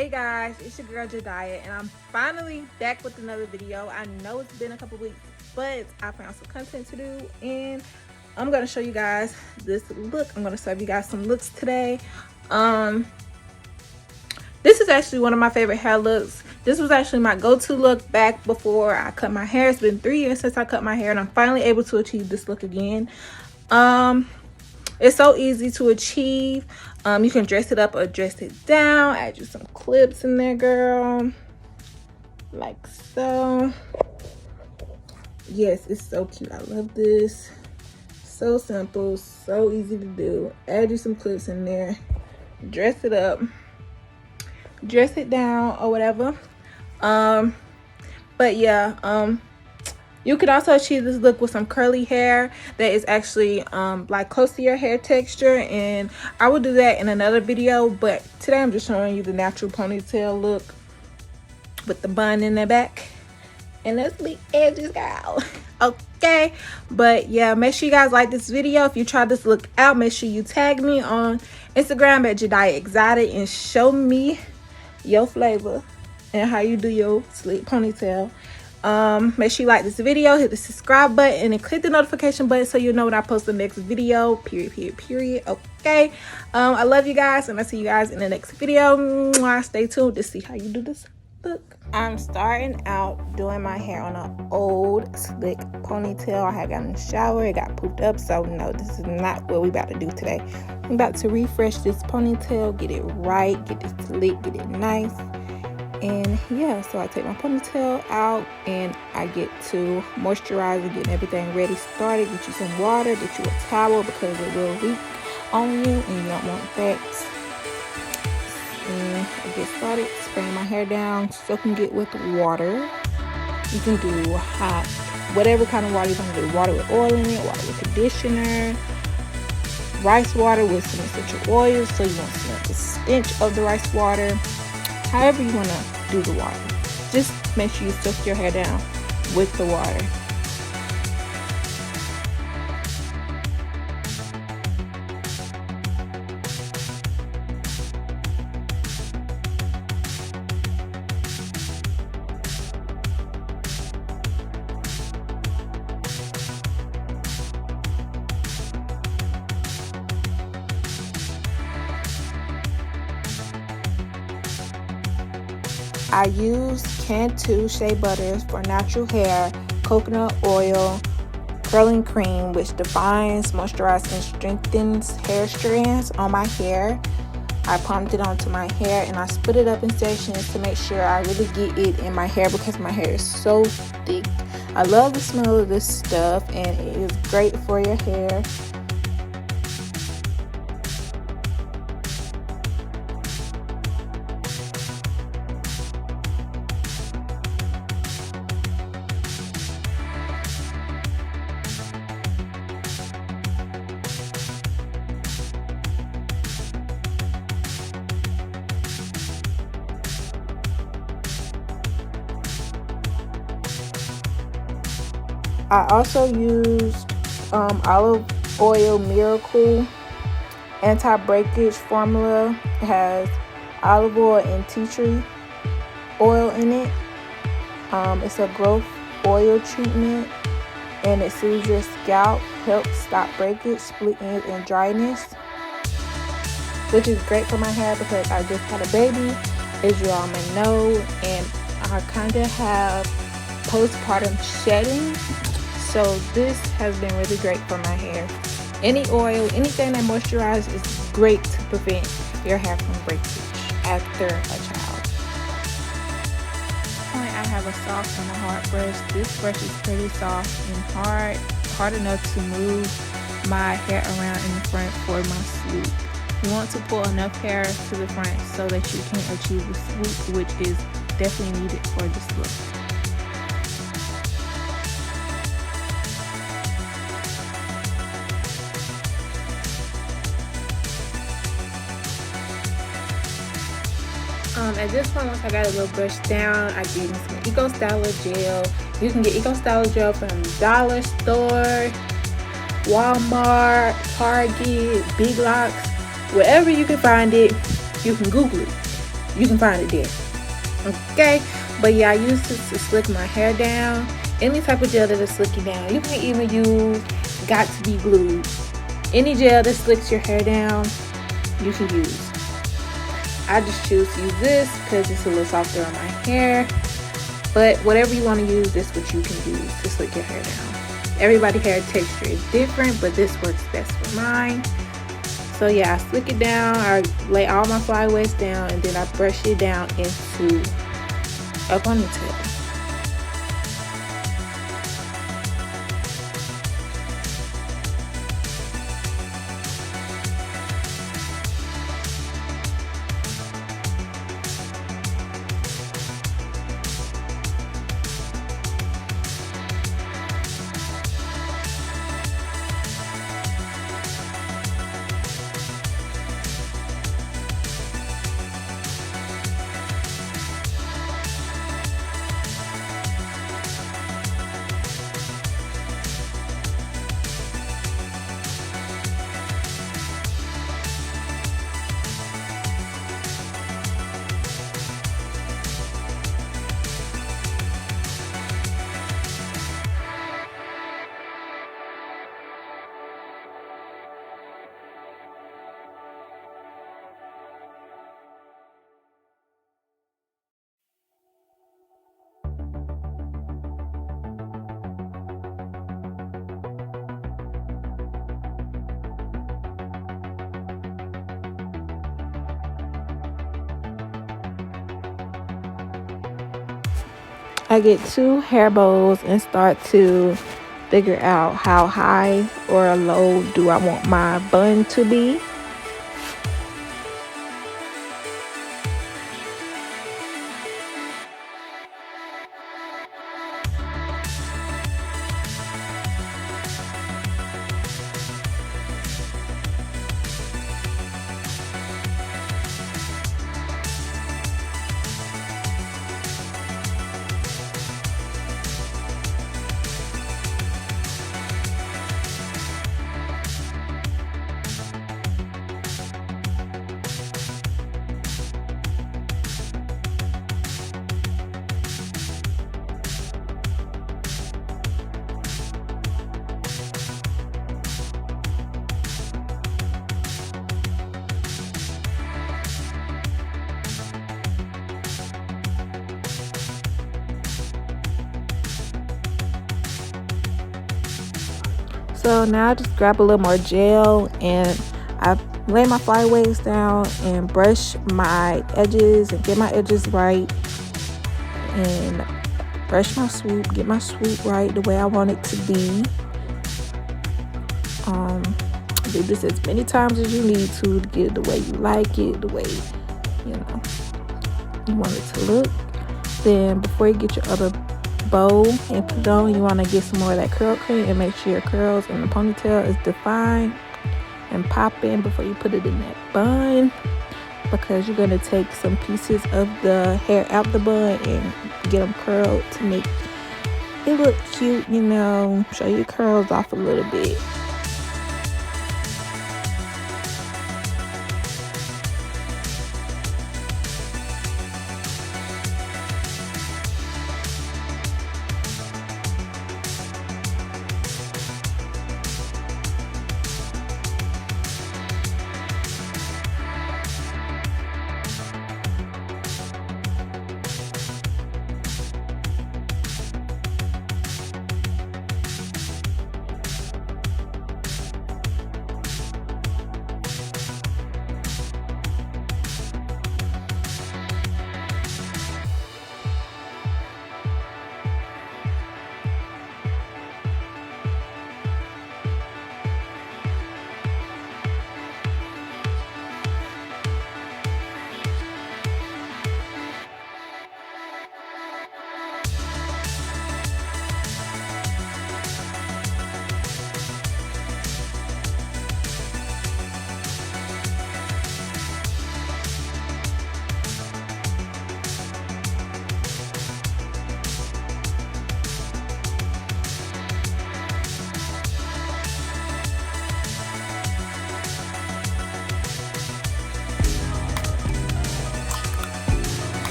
Hey guys, it's your girl Jydia, and I'm finally back with another video. I know it's been a couple weeks, but I found some content to do, and I'm gonna show you guys this look. I'm gonna serve you guys some looks today. This is actually one of my favorite hair looks. This was actually my go-to look back before I cut my hair. It's been 3 years since I cut my hair, and I'm finally able to achieve this look again. It's so easy to achieve. You can dress it up or dress it down. Add you some clips in there, girl, like so. Yes, it's so cute. I love this. So simple, so easy to do. Add you some clips in there, dress it up, dress it down, or whatever. But yeah, you could also achieve this look with some curly hair that is actually like close to your hair texture, and I will do that in another video, but today I'm just showing you the natural ponytail look with the bun in the back and those big edges, girl. Okay, but yeah, make sure you guys like this video. If you try this look out, make sure you tag me on Instagram at Jydia Exotic and show me your flavor and how you do your slick ponytail. Make sure you like this video, hit the subscribe button, and click the notification button so you know when I post the next video. Period. Okay, I love you guys, and I'll see you guys in the next video. Mwah. Stay tuned to see how you do this look. I'm starting out doing my hair on an old slick ponytail. I had gotten in the shower, it got pooped up, so no, this is not what we about to do today. I'm about to refresh this ponytail, get it right, get it slick, get it nice. And yeah, so I take my ponytail out and I get to moisturize, getting everything ready, started. Get you some water, get you a towel because it will leak on you and you don't want that. And I get started spraying my hair down, soaking it with water. You can do hot, whatever kind of water you want to do. Water with oil in it, water with conditioner, rice water with some essential oils, so you want to smell the stench of the rice water. However you want to do the water, just make sure you soak your hair down with the water. I use CANTU shea butters for natural hair, coconut oil, curling cream, which defines, moisturizes, and strengthens hair strands on my hair. I pumped it onto my hair and I split it up in sections to make sure I really get it in my hair because my hair is so thick. I love the smell of this stuff and it is great for your hair. I also used olive oil miracle anti-breakage formula. It has olive oil and tea tree oil in it. It's a growth oil treatment and it soothes your scalp, helps stop breakage, split ends, and dryness, which is great for my hair because I just had a baby, as you all may know, and I kind of have postpartum shedding. So this has been really great for my hair. Any oil, anything that moisturizes is great to prevent your hair from breakage after a child. I have a soft and a hard brush. This brush is pretty soft and hard enough to move my hair around in the front for my swoop. You want to pull enough hair to the front so that you can achieve the swoop, which is definitely needed for this look. At this point, once I got a little brush down, I get some EcoStyler gel. You can get EcoStyler gel from dollar store, Walmart, Target, Big Lots, wherever you can find it. You can Google it. you can find it there. Okay, but yeah, I use this to slick my hair down. Any type of gel that'll slick you down. You can even use Got to Be Glued. Any gel that slicks your hair down, you can use. I just choose to use this because it's a little softer on my hair. But whatever you want to use, this is what you can use to slick your hair down. Everybody's hair texture is different, but this works best for mine. So yeah, I slick it down, I lay all my flyaways down, and then I brush it down into a ponytail. I get 2 hair bows and start to figure out how high or low do I want my bun to be. So now I just grab a little more gel and I lay my flyaways down and brush my edges and get my edges right and brush my swoop, get my swoop right the way I want it to be. Do this as many times as you need to get it the way you like it, the way you want it to look. Then before you get your other bow and put it on, you want to get some more of that curl cream and make sure your curls in the ponytail is defined and popping before you put it in that bun, because you're going to take some pieces of the hair out the bun and get them curled to make it look cute, show your curls off a little bit.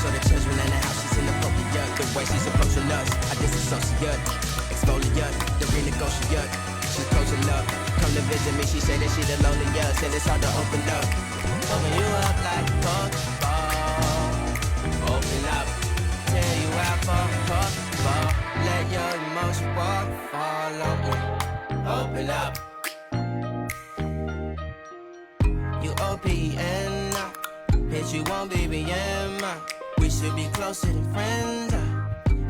sure the children in the house, she's inappropriate. The way she's approaching us, I disassociate. Exfoliate, the renegotiate. She's closing up. Come to visit me, she say that she the loneliest, and it's hard to open up. Open you up like a Pokeball. Open up, tear you out for a Pokeball. Let your emotion waterfall on me. Open up. You OPN, hit you on BBM. We should be closer than friends.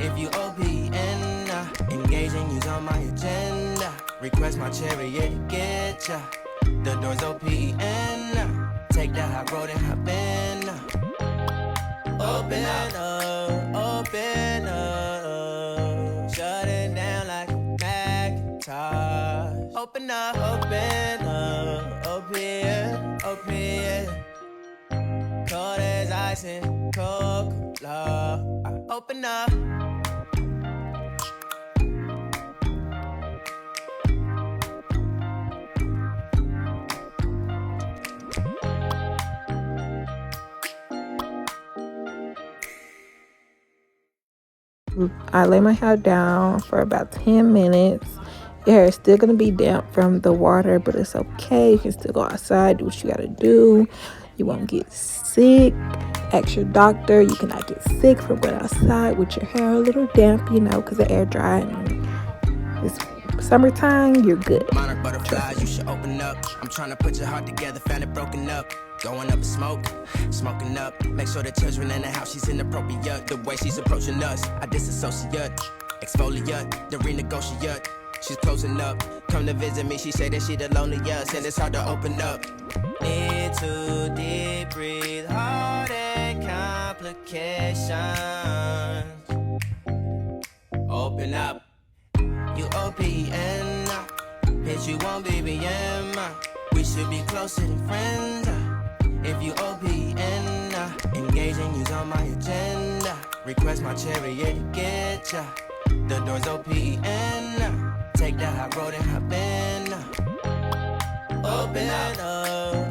If you OPN, engaging you's on my agenda. Request my chariot to get ya. The door's OPN. Take the high road and hop in. Open up, open up. Shut it down like a Macintosh. Open up, open up. Open, open. Cold as ice and Coca-Cola. Open up. I lay my hair down for about 10 minutes. Your hair is still going to be damp from the water, but it's okay. You can still go outside, do what you got to do. You won't get sick. Ask your doctor. You cannot get sick from going outside with your hair a little damp, you know, because the air dry and it's summertime. You're good. Monarch butterflies, you should open up. I'm trying to put your heart together, found it broken up. Going up in smoke, smoking up. Make sure the children in the house, she's inappropriate. The way she's approaching us, I disassociate. Exfoliate, the renegotiate. She's closing up. Come to visit me, she say that she the loneliest, and it's hard to open up. Need to deep breathe, heart and complications. Open up. You OPN, hit you on BBM. We should be closer than friends. If you OPN, engaging you's on my agenda. Request my chariot to get ya. The door's OPN. Take the high road and hop in. Open up,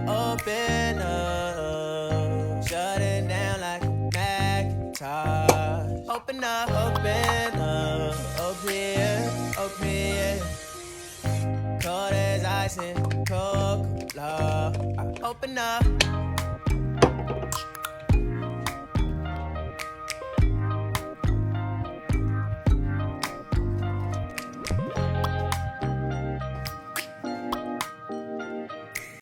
open up. Shut it down like a Macintosh. Open up, open up. Open, open. Cold as ice and Coca-Cola. Open up.